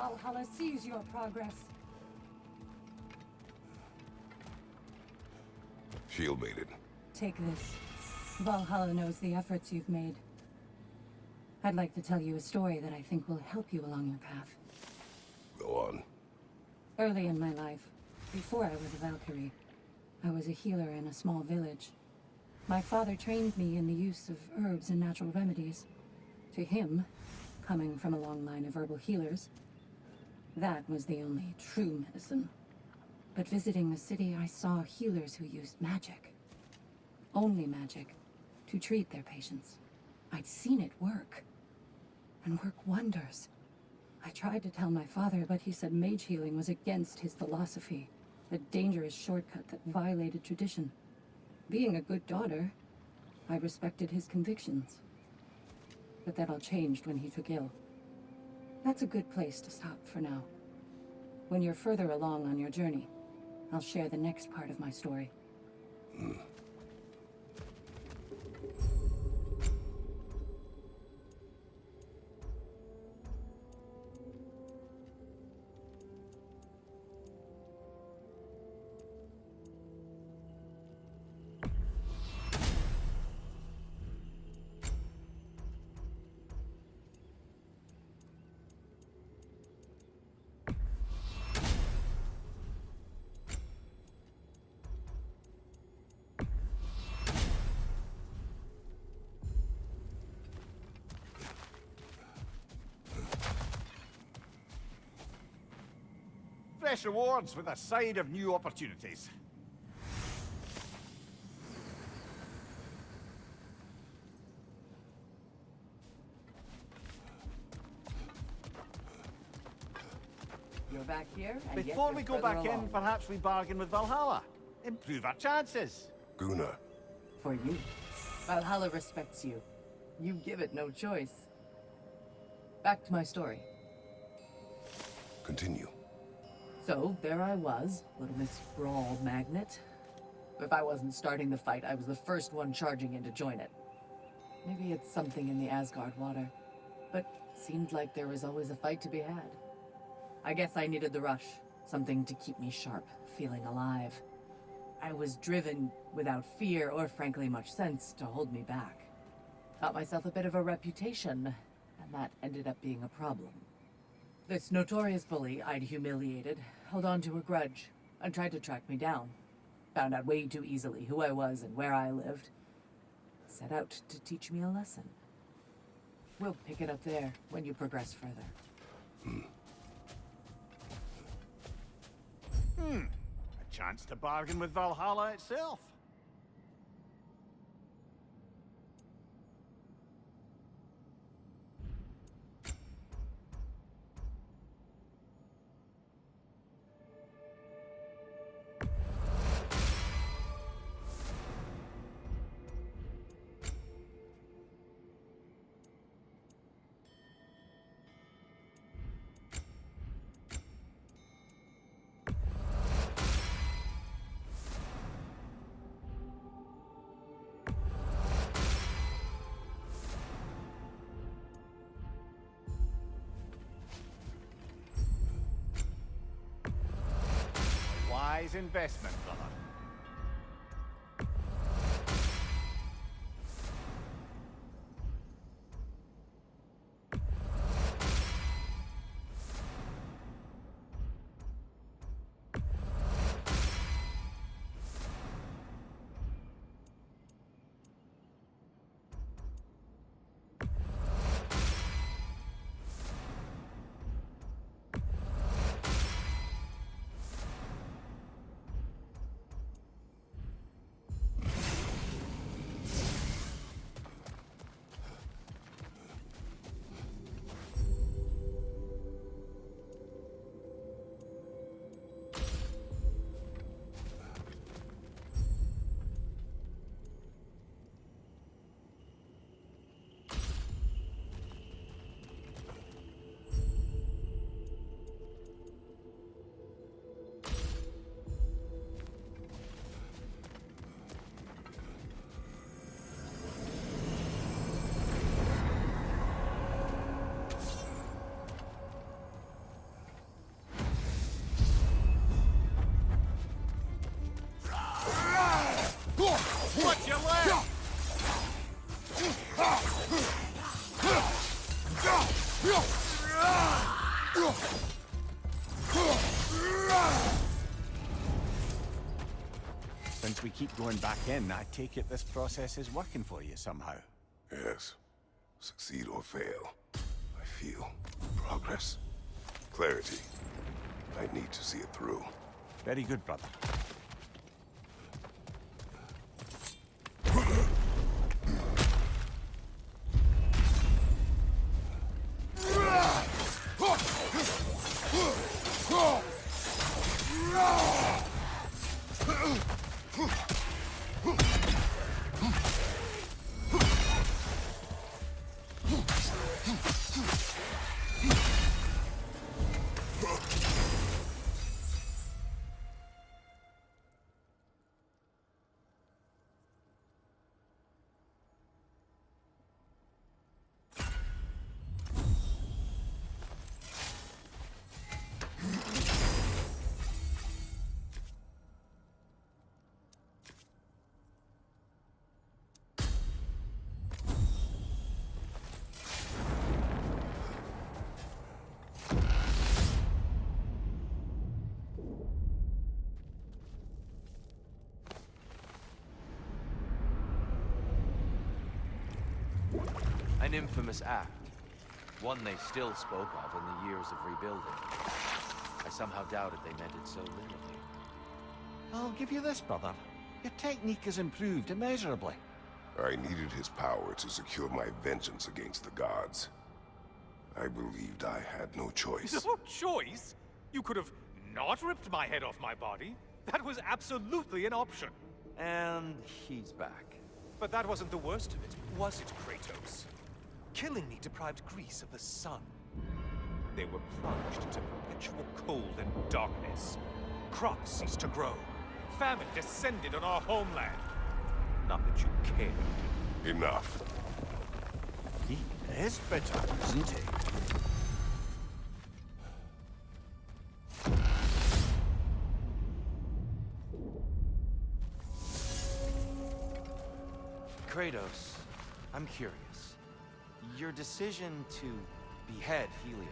Valhalla sees your progress. Shield made it. Take this. Valhalla knows the efforts you've made. I'd like to tell you a story that I think will help you along your path. Go on. Early in my life, before I was a Valkyrie, I was a healer in a small village. My father trained me in the use of herbs and natural remedies. To him, coming from a long line of herbal healers, that was the only true medicine. But visiting the city, I saw healers who used magic. Only magic, to treat their patients. I'd seen it work. And work wonders. I tried to tell my father, but he said mage healing was against his philosophy. A dangerous shortcut that violated tradition. Being a good daughter, I respected his convictions. But that all changed when he took ill. That's a good place to stop for now. When you're further along on your journey, I'll share the next part of my story. Fresh rewards with a side of new opportunities. You're back here, and yet Before you're we go further back in, along. perhaps we bargain with Valhalla. Improve our chances. Guna. For you. Valhalla respects you. You give it no choice. Back to my story. Continue. So, there I was, little Miss Brawl Magnet. If I wasn't starting the fight, I was the first one charging in to join it. Maybe it's something in the Asgard water, but seemed like there was always a fight to be had. I guess I needed the rush, something to keep me sharp, feeling alive. I was driven without fear or frankly much sense to hold me back. Got myself a bit of a reputation, and that ended up being a problem. This notorious bully I'd humiliated held on to a grudge and tried to track me down. Found out way too easily who I was and where I lived. Set out to teach me a lesson. We'll pick it up there when you progress further. A chance to bargain with Valhalla itself. Wise investment, brother. since we keep going back in, I take it this process is working for you somehow. Yes. Succeed or fail. I feel progress. Clarity. I need to see it through. Very good, brother. An infamous act. One they still spoke of in the years of rebuilding. I somehow doubted they meant it so literally. I'll give you this, brother. Your technique has improved immeasurably. I needed his power to secure my vengeance against the gods. I believed I had no choice. No choice? You could have not ripped my head off my body. That was absolutely an option. And he's back. But that wasn't the worst of it, was it, Kratos? Killing me deprived Greece of the sun. They were plunged into perpetual cold and darkness. Crops ceased to grow. Famine descended on our homeland. Not that you cared. Enough. He is bitter, isn't he? Kratos, I'm curious. Your decision to behead Helios,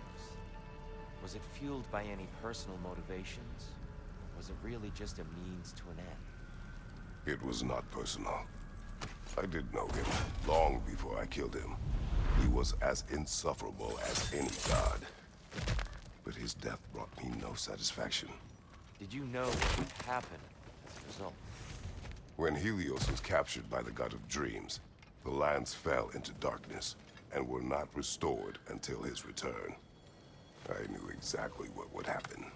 was it fueled by any personal motivations? Was it really just a means to an end? It was not personal. I did know him long before I killed him. He was as insufferable as any god. But his death brought me no satisfaction. Did you know what would happen as a result? When Helios was captured by the god of dreams, the lands fell into darkness and were not restored until his return. I knew exactly what would happen.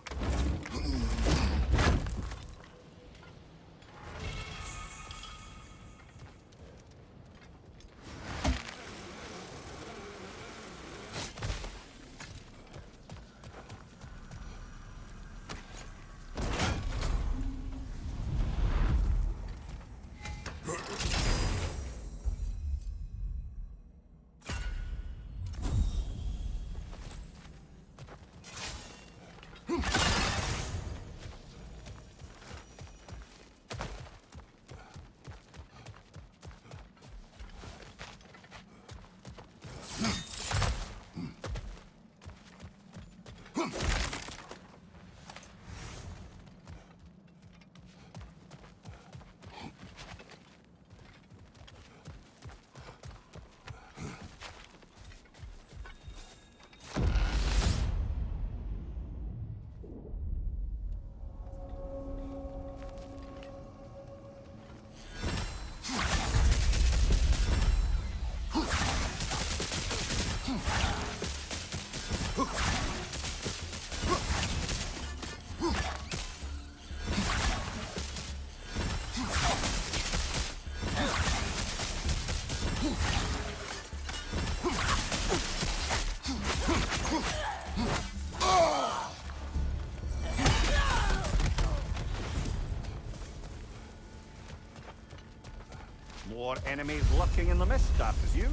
More enemies lurking in the mist, I presume.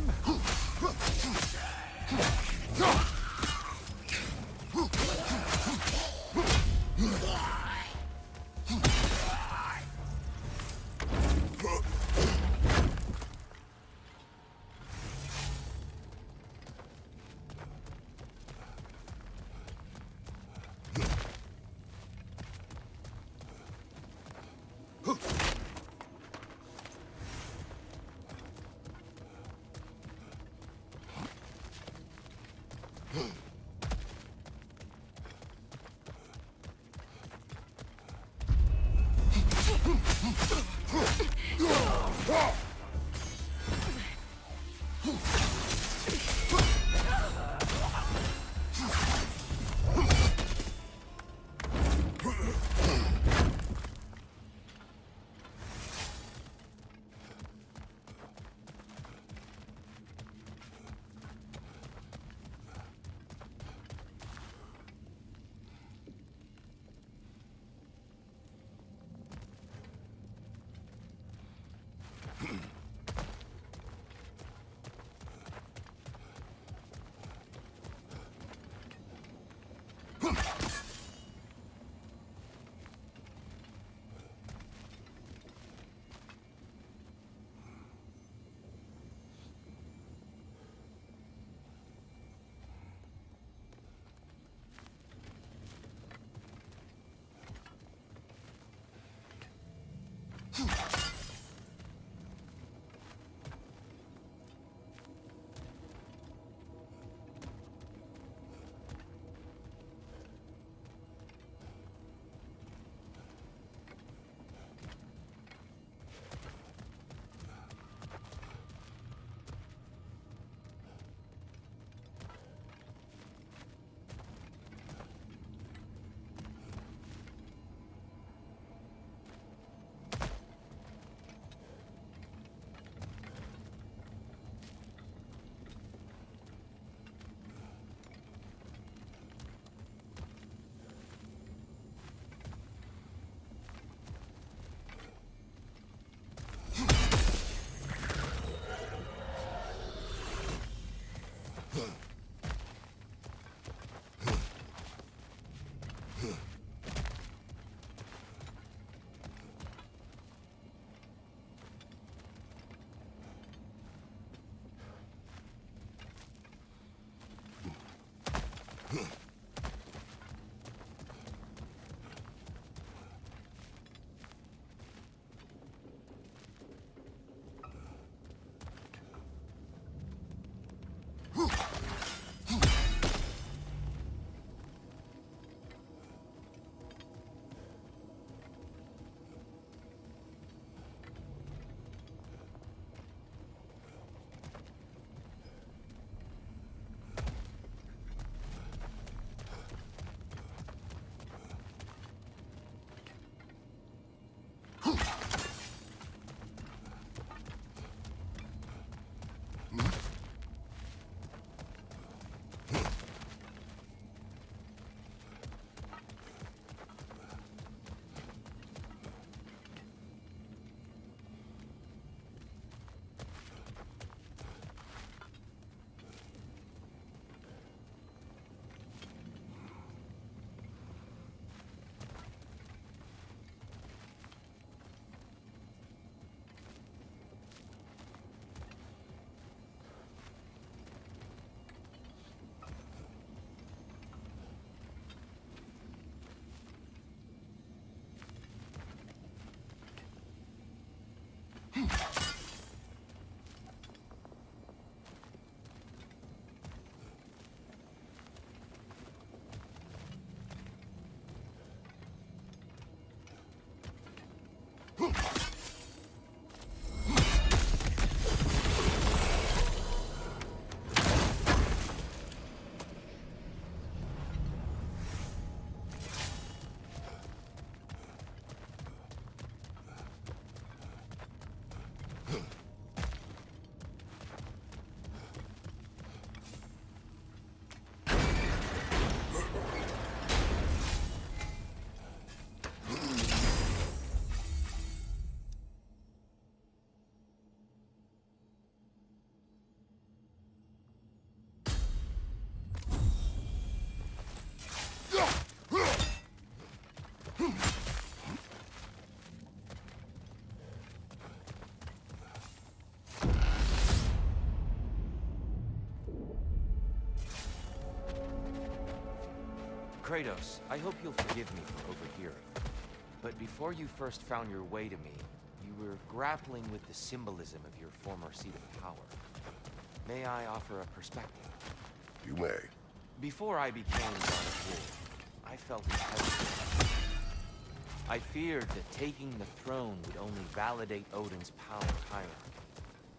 Kratos, I hope you'll forgive me for overhearing. But before you first found your way to me, you were grappling with the symbolism of your former seat of power. May I offer a perspective? You may. Before I became God of War, I felt hesitant. I feared that taking the throne would only validate Odin's power hierarchy,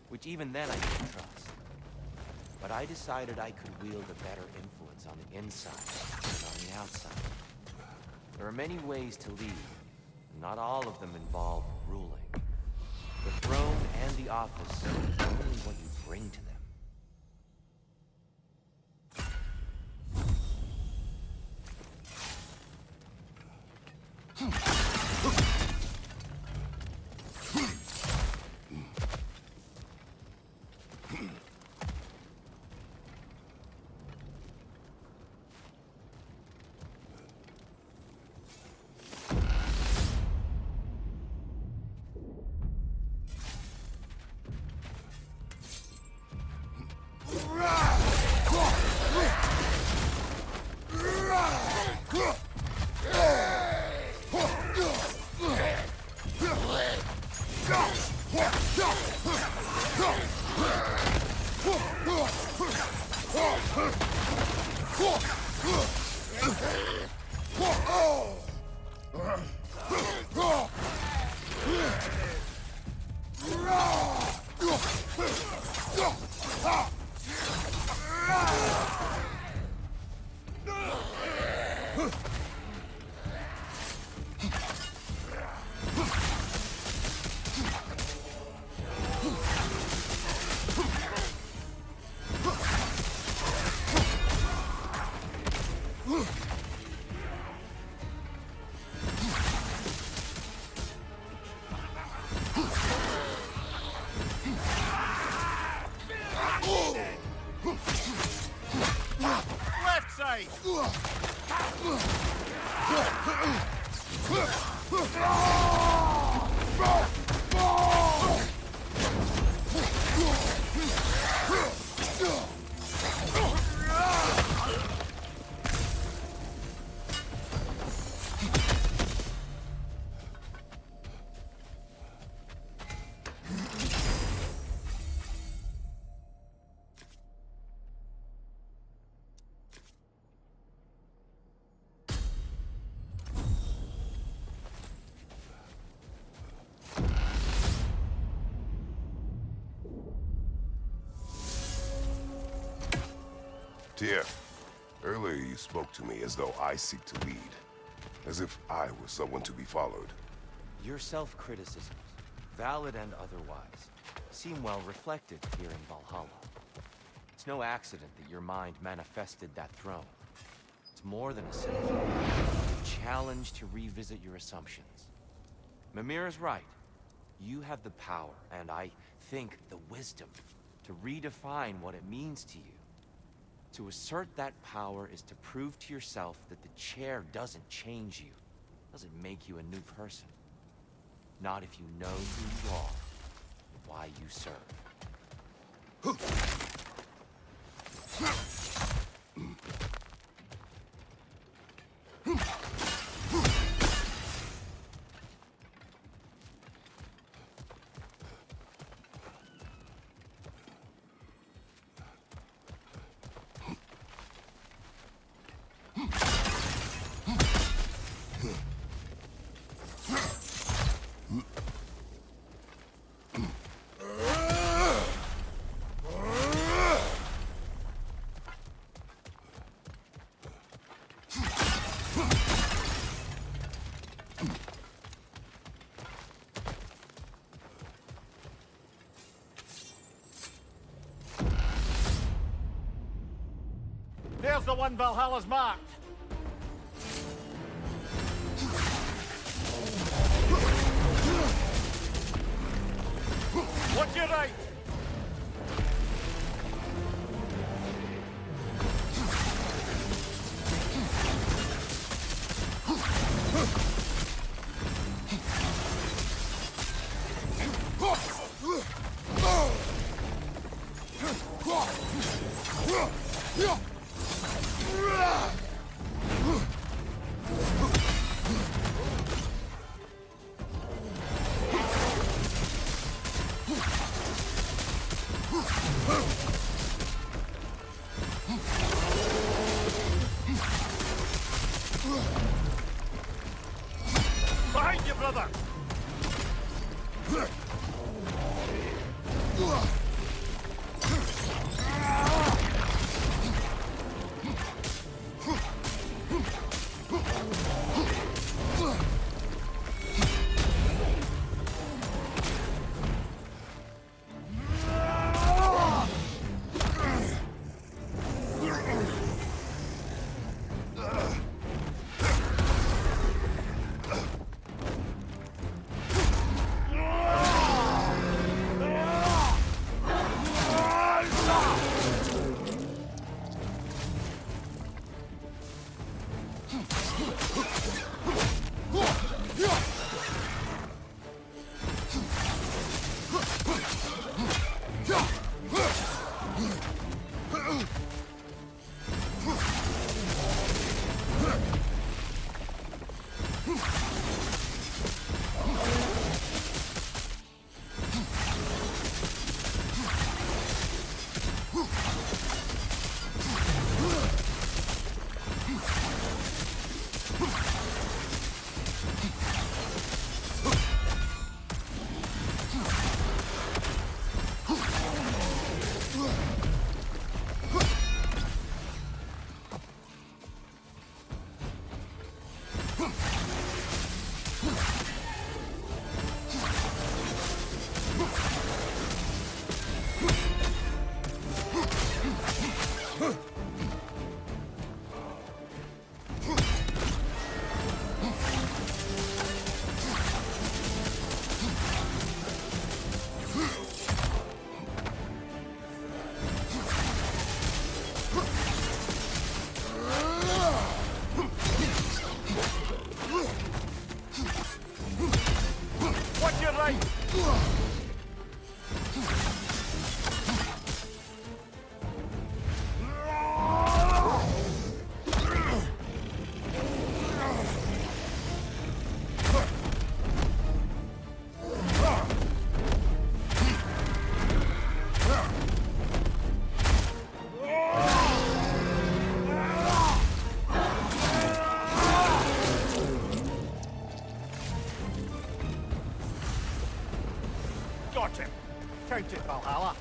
which even then I didn't trust. But I decided I could wield a better influence on the inside than on the outside. There are many ways to lead, and not all of them involve ruling. The throne and the office is only what you bring to them. Left side! Tyr, earlier you spoke to me as though I seek to lead. As if I were someone to be followed. Your self-criticisms, valid and otherwise, seem well reflected here in Valhalla. It's no accident that your mind manifested that throne. It's more than a symbol. A challenge to revisit your assumptions. Mimir is right. You have the power, and I think the wisdom, to redefine what it means to you. To assert that power is to prove to yourself that the chair doesn't change you, doesn't make you a new person. Not if you know who you are, why you serve. There's the one Valhalla's marked. Watch your right. brother! Watch your right! Got him! Count it, Valhalla!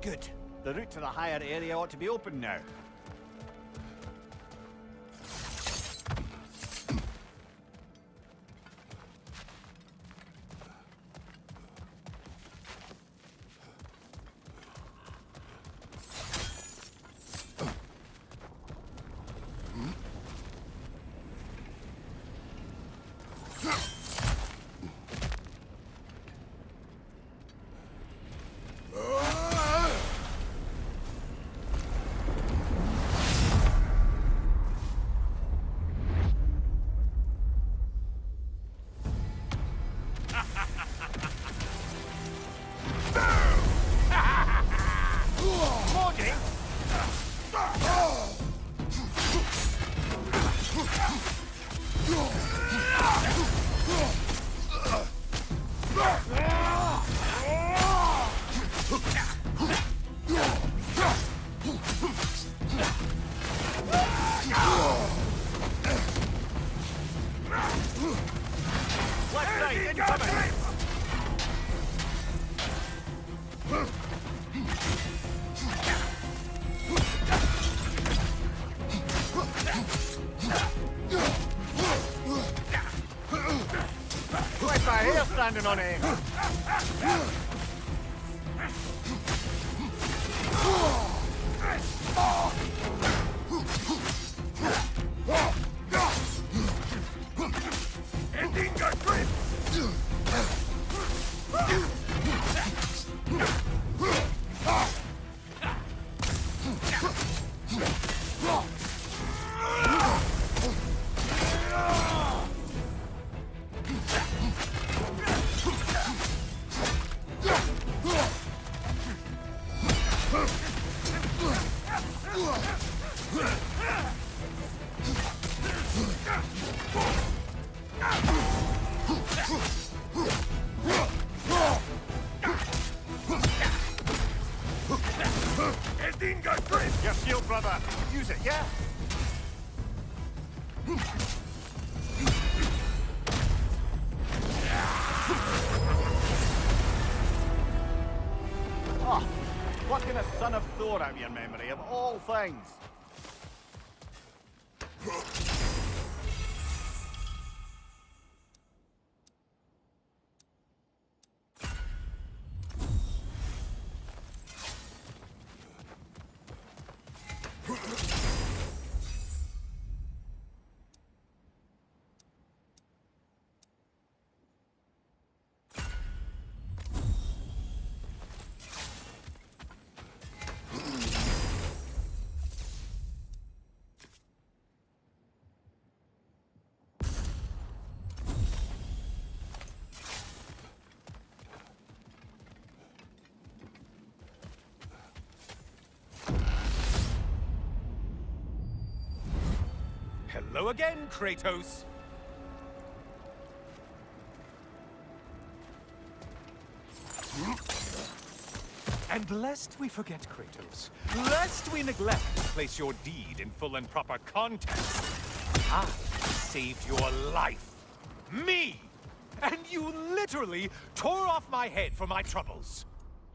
Good. The route to the higher area ought to be open now. Like my hair standing on end. Ending your grip! Ugh! Your shield, brother! Use it, yeah? Oh, plucking a son of Thor out of your memory, of all things! Hello again, Kratos! And lest we forget, Kratos, lest we neglect to place your deed in full and proper context, I saved your life. Me! And you literally tore off my head for my troubles.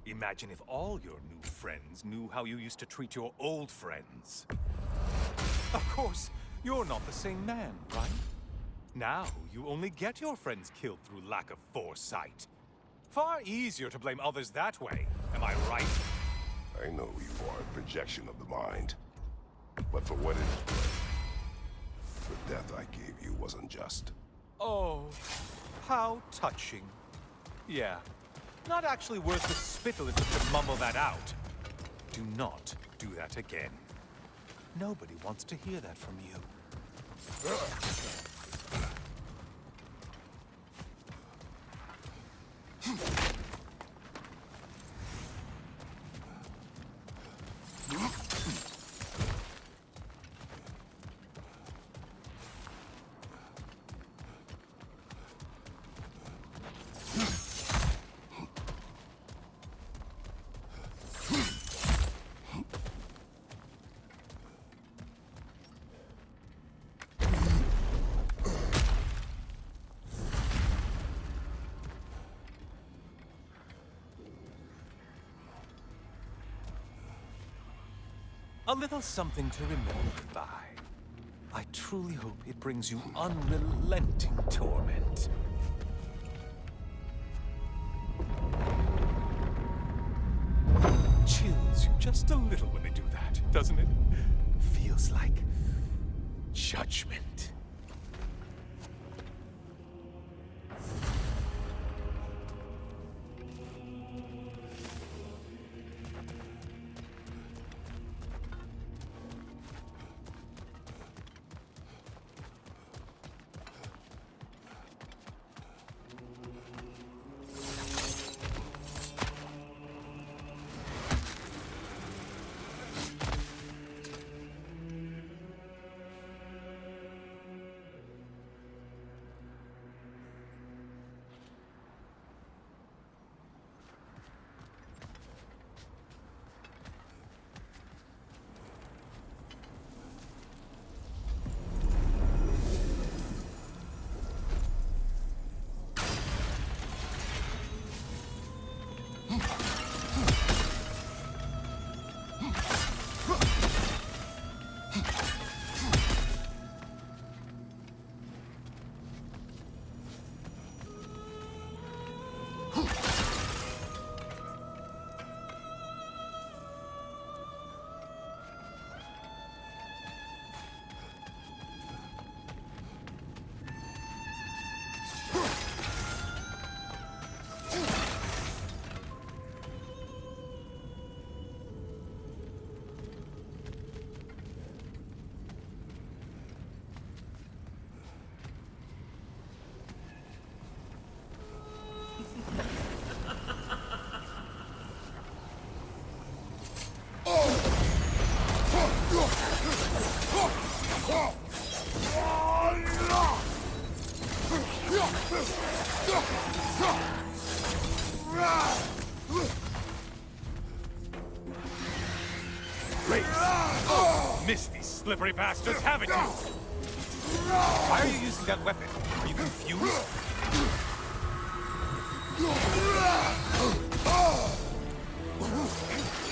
Imagine if all your new friends knew how you used to treat your old friends. Of course, you're not the same man, right? Now, you only get your friends killed through lack of foresight. Far easier to blame others that way, am I right? I know you are a projection of the mind. But for what it is worth, the death I gave you was unjust. Oh, how touching. Yeah, not actually worth the spittle it took to mumble that out. Do not do that again. Nobody wants to hear that from you. A little something to remember by. I truly hope it brings you unrelenting torment. Chills you just a little when they do that, doesn't it? Feels like judgment. missed these slippery bastards, haven't you? Why are you using that weapon? Are you confused?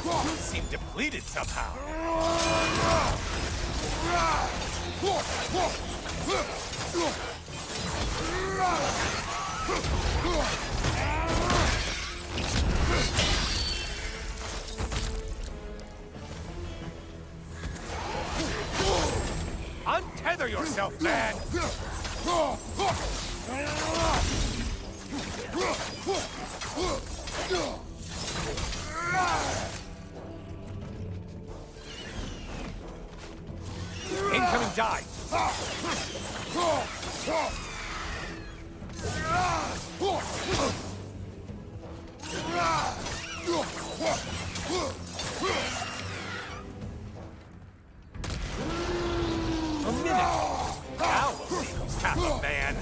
You seem depleted somehow. Untether yourself, man! Incoming dive! A minute! Now we'll see who's half a man!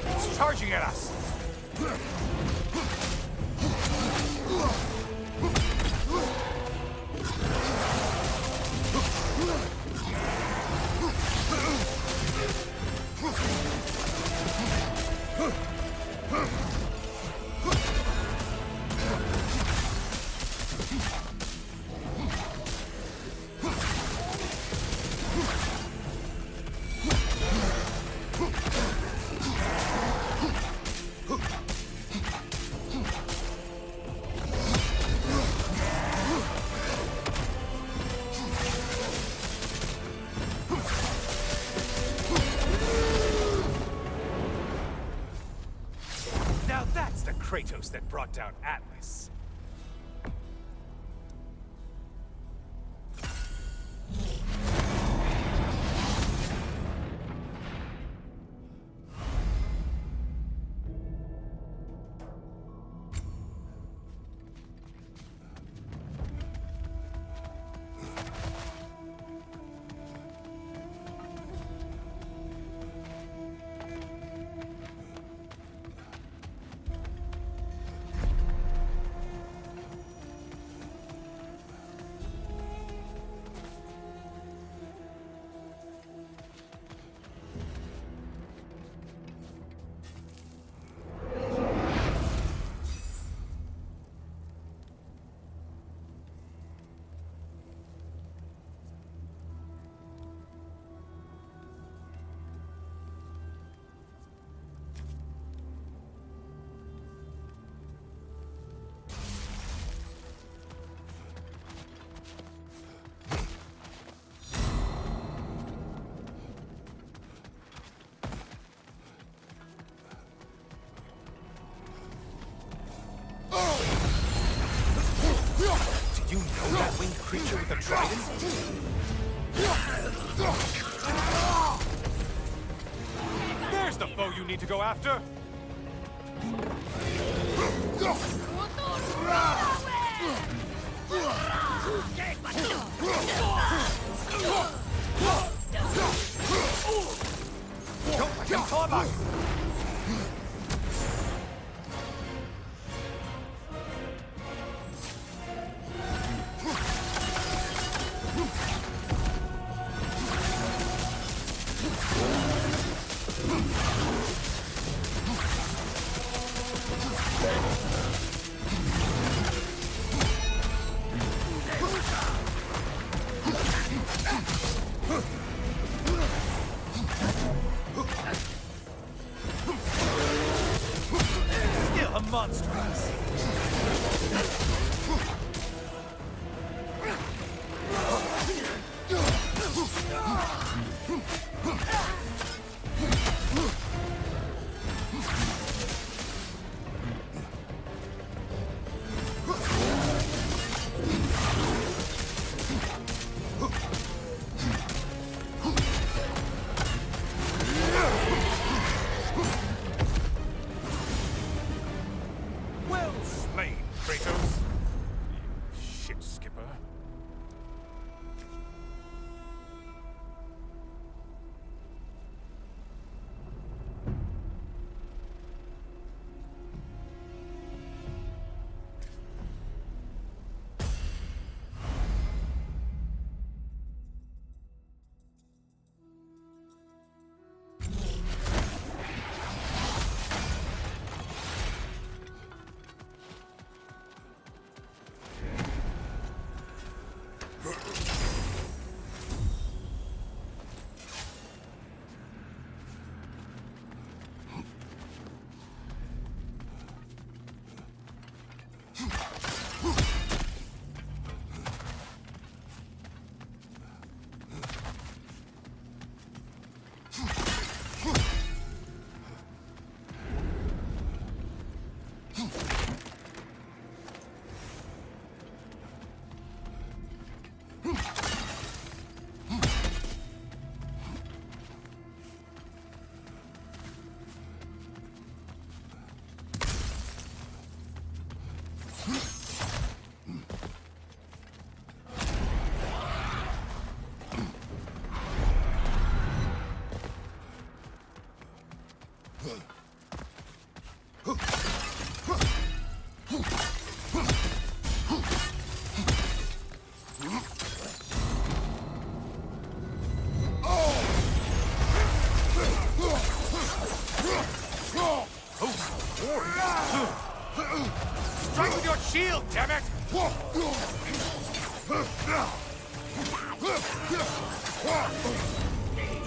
It's charging at us! Now that's the Kratos that brought down Atlas. Did you know that winged creature with a trident? There's the foe you need to go after! Don't let him club us! Still a monstrous. Well slain, Kratos. You shit skipper. Strike with your shield, damn it!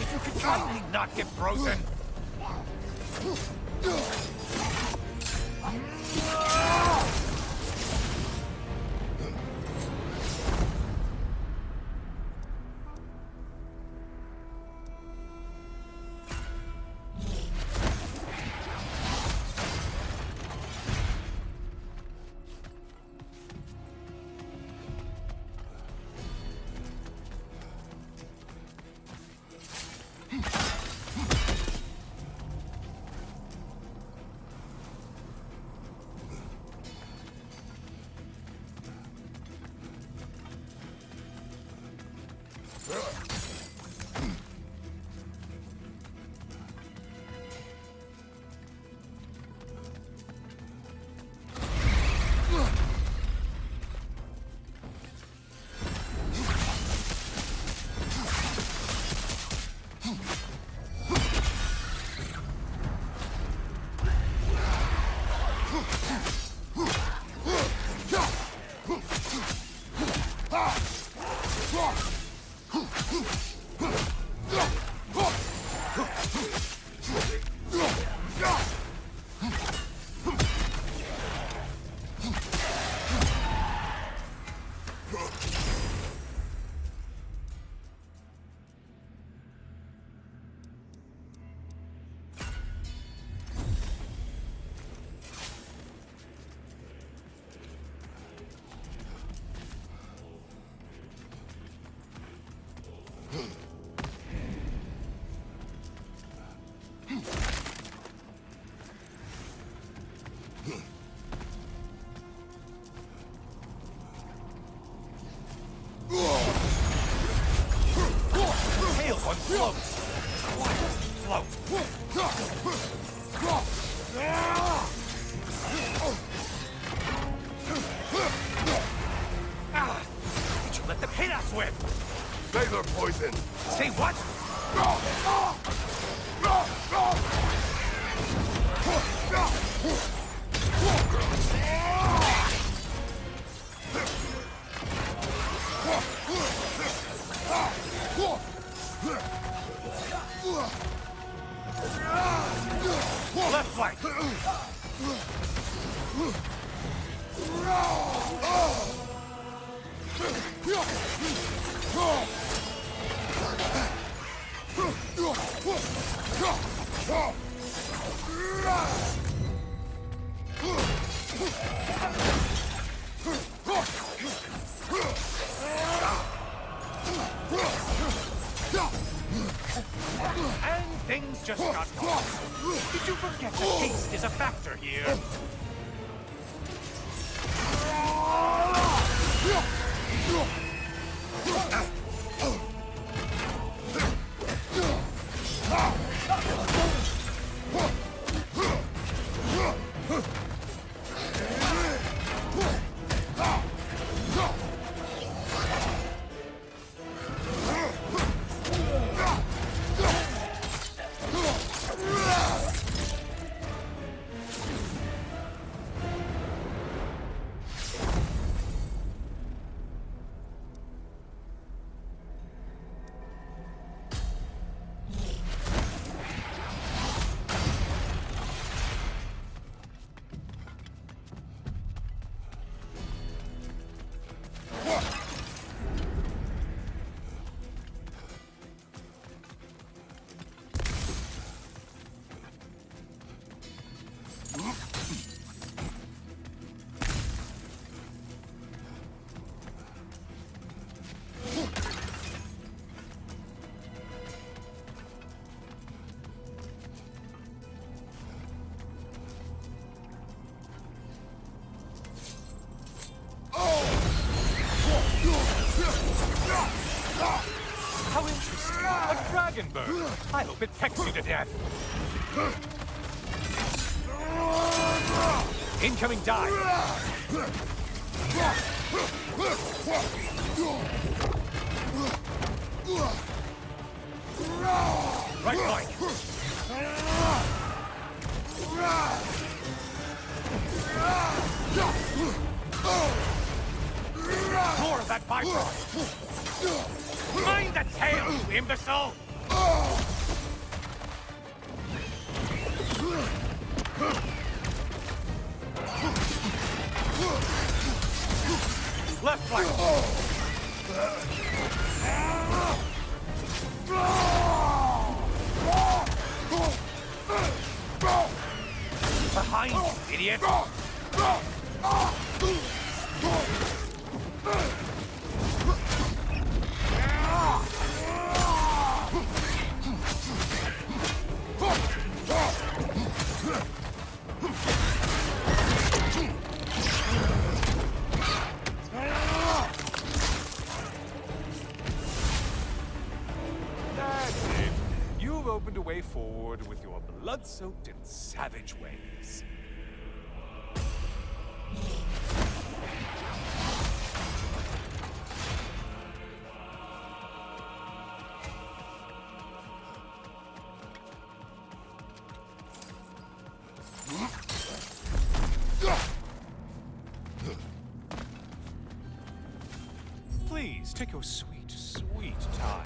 If you could kindly not get frozen. Tail one floats. Why does he float? Ah! Did you let them hit us with? Sailor poison! Say what? Left flank! And things just got lost. Did you forget that haste is a factor here? How interesting. A dragon bird. I hope it pecks you to death. Incoming dive! Right flank! More of that byproduct! Mind the tail, you imbecile! Left flank! Behind you, idiot! That's it. You've opened a way forward with your blood-soaked and savage ways. Please, take your sweet, sweet time.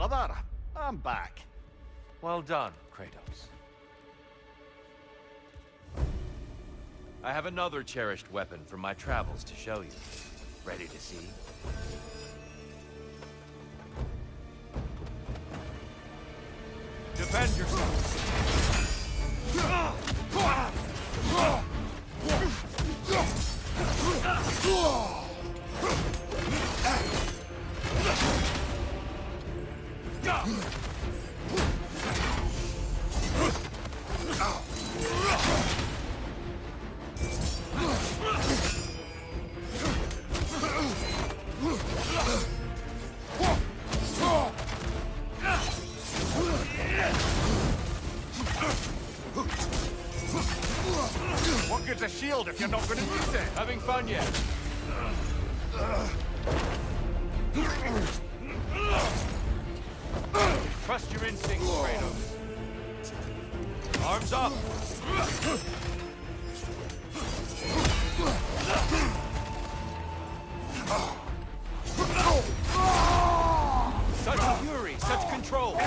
brother. I'm back. Well done, Kratos. I have another cherished weapon from my travels to show you. Ready to see? Defend yourself! What good's a shield if you're not going to use it? Having fun yet? Trust your instincts, Kratos. Arms up! Such fury, such control!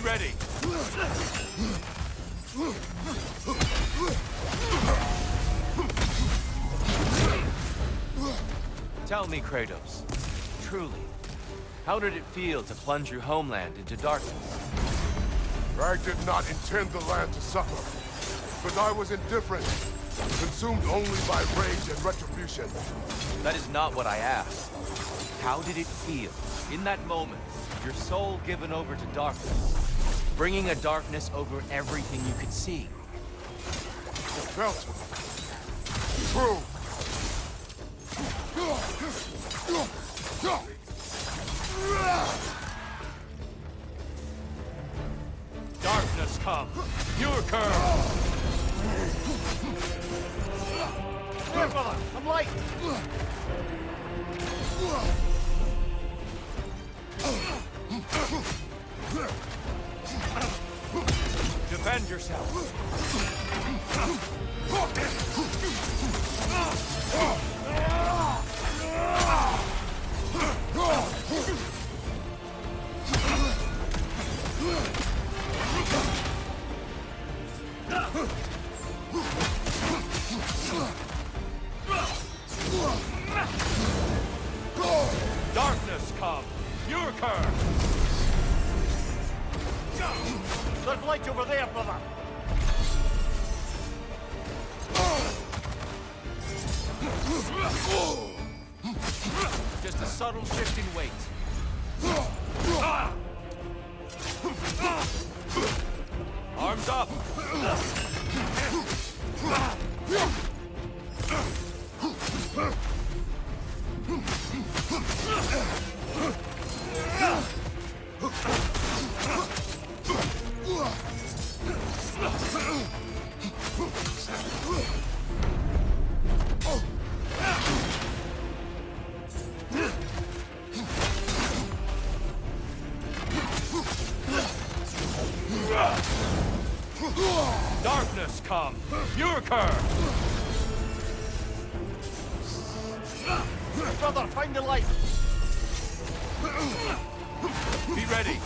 Be ready! Tell me, Kratos, truly, how did it feel to plunge your homeland into darkness? Rag did not intend the land to suffer, but I was indifferent, consumed only by rage and retribution. That is not what I asked. How did it feel, in that moment, your soul given over to darkness, bringing a darkness over everything you could see? It felt true. Darkness come! Your curse! Here, brother! Some light! Defend yourself! Darkness come! Your curse! There's light over there, brother! Just a subtle shift in weight. Arms up! Darkness come! Your curse! Brother, find the light! Be ready!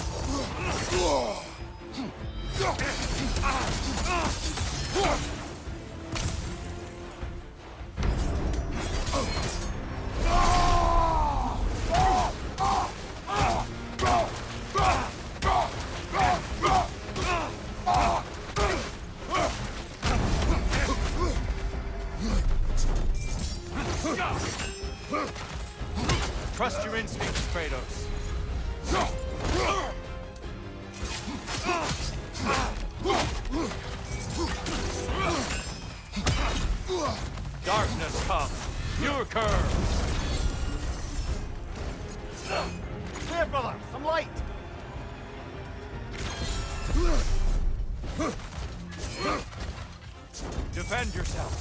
Trust your instincts, Kratos. Darkness come. Your curse. Here, brother! Some light! Defend yourself.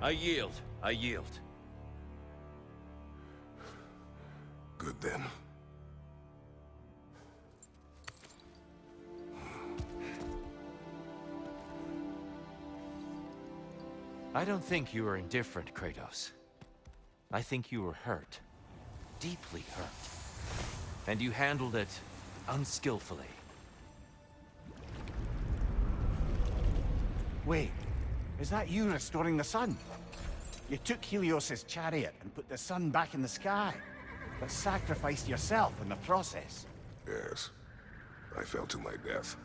I yield. I yield. Good then. I don't think you were indifferent, Kratos. I think you were hurt. Deeply hurt. And you handled it unskillfully. Wait, is that you restoring the sun? You took Helios's chariot and put the sun back in the sky, but sacrificed yourself in the process. Yes. I fell to my death,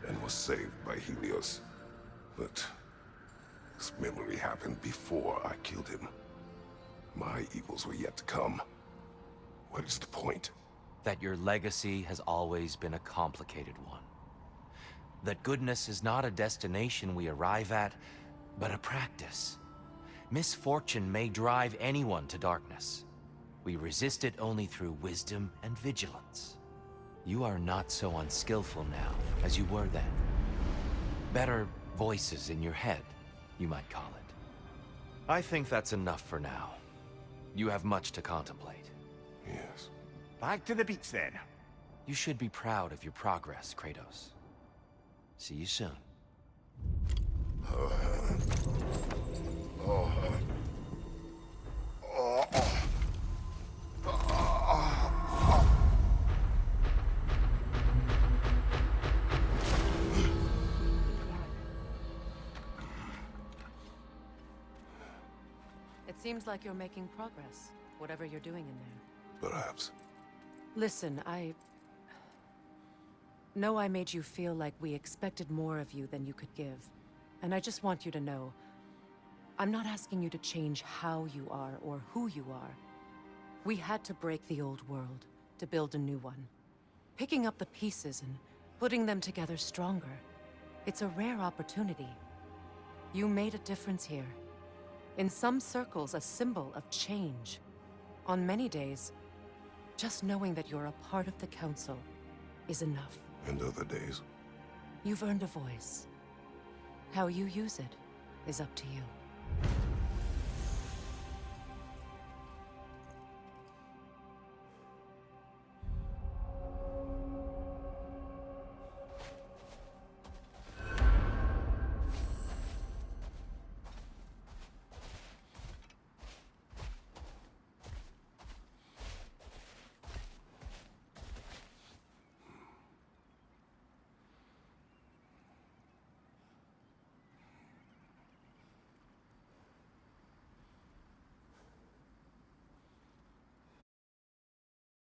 and was saved by Helios. But this memory happened before I killed him. My evils were yet to come. What is the point? That your legacy has always been a complicated one. That goodness is not a destination we arrive at, but a practice. Misfortune may drive anyone to darkness. We resist it only through wisdom and vigilance. You are not so unskillful now as you were then. Better voices in your head, you might call it. I think that's enough for now. You have much to contemplate. Yes. Back to the beach then. You should be proud of your progress, Kratos. See you soon. It seems like you're making progress, whatever you're doing in there. Perhaps. Listen, I know I made you feel like we expected more of you than you could give. And I just want you to know, I'm not asking you to change how you are or who you are. We had to break the old world to build a new one. Picking up the pieces and putting them together stronger. It's a rare opportunity. You made a difference here. In some circles, a symbol of change. On many days, just knowing that you're a part of the Council is enough. And other days? You've earned a voice. How you use it is up to you.